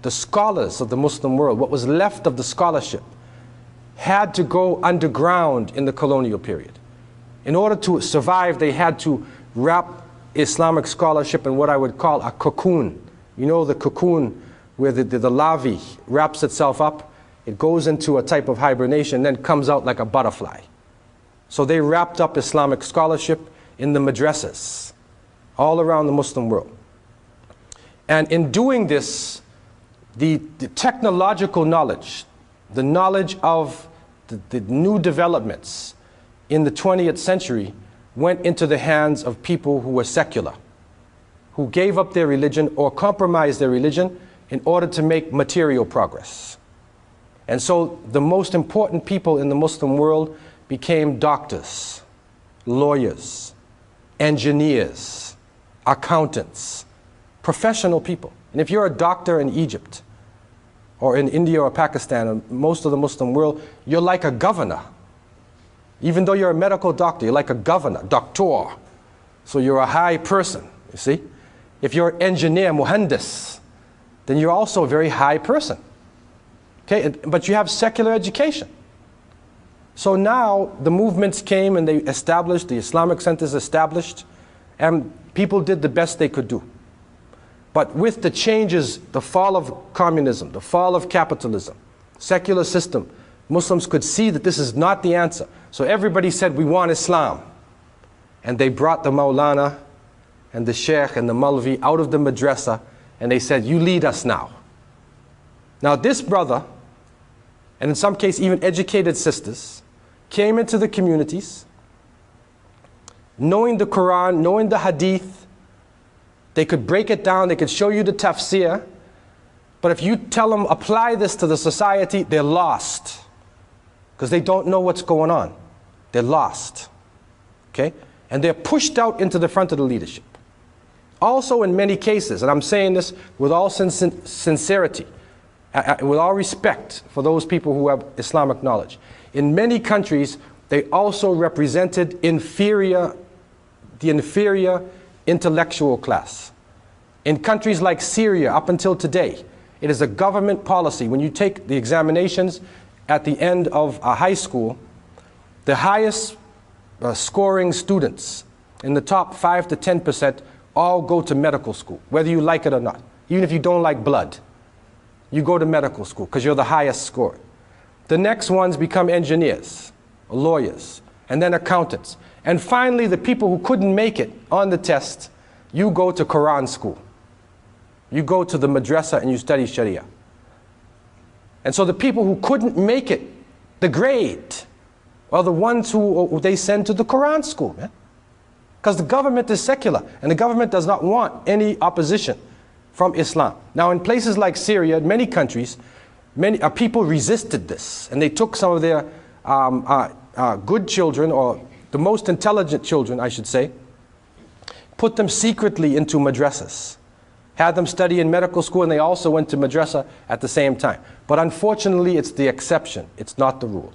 the scholars of the Muslim world, what was left of the scholarship, had to go underground in the colonial period. In order to survive, they had to wrap Islamic scholarship in what I would call a cocoon. You know the cocoon where the larvae wraps itself up, it goes into a type of hibernation, then comes out like a butterfly. So they wrapped up Islamic scholarship in the madrasas all around the Muslim world. And in doing this, the technological knowledge, the knowledge of the new developments in the 20th century went into the hands of people who were secular, who gave up their religion or compromised their religion in order to make material progress. And so the most important people in the Muslim world became doctors, lawyers, engineers, accountants, professional people. And if you're a doctor in Egypt, or in India or Pakistan, or most of the Muslim world, you're like a governor. Even though you're a medical doctor, you're like a governor, doctor. So you're a high person, you see? If you're an engineer, muhandis, then you're also a very high person. Okay, but you have secular education. So now the movements came and they established, the Islamic centers established, and people did the best they could do. But with the changes, the fall of communism, the fall of capitalism, secular system, Muslims could see that this is not the answer. So everybody said, we want Islam. And they brought the Maulana and the Sheikh and the Malvi out of the madrasa, and they said, you lead us now. Now this brother, and in some cases even educated sisters, came into the communities, knowing the Quran, knowing the Hadith. They could break it down, they could show you the tafsir, but if you tell them, apply this to the society, they're lost. Because they don't know what's going on. They're lost. Okay? And they're pushed out into the front of the leadership. Also in many cases, and I'm saying this with all sincerity, with all respect for those people who have Islamic knowledge, in many countries, they also represented the inferior intellectual class. In countries like Syria, up until today, it is a government policy. When you take the examinations at the end of a high school, the highest scoring students in the top 5 to 10% all go to medical school, whether you like it or not. Even if you don't like blood, you go to medical school because you're the highest score. The next ones become engineers, lawyers, and then accountants. And finally, the people who couldn't make it on the test, you go to Quran school. You go to the madrasa and you study Sharia. And so the people who couldn't make it, the grade, are the ones who they send to the Quran school, man. Because the government is secular, and the government does not want any opposition from Islam. Now in places like Syria, in many countries, many people resisted this, and they took some of their good children, or the most intelligent children, I should say, put them secretly into madrasas, had them study in medical school, and they also went to madrasa at the same time. But unfortunately, it's the exception, it's not the rule.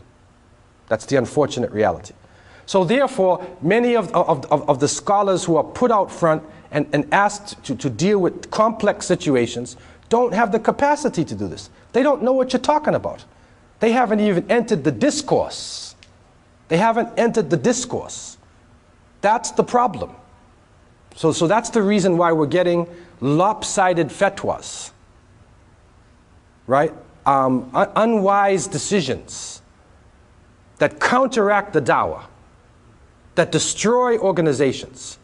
That's the unfortunate reality. So therefore, many of the scholars who are put out front and asked to deal with complex situations don't have the capacity to do this. They don't know what you're talking about. They haven't even entered the discourse. They haven't entered the discourse. That's the problem. So that's the reason why we're getting lopsided fatwas, right? Unwise decisions that counteract the dawah, that destroy organizations,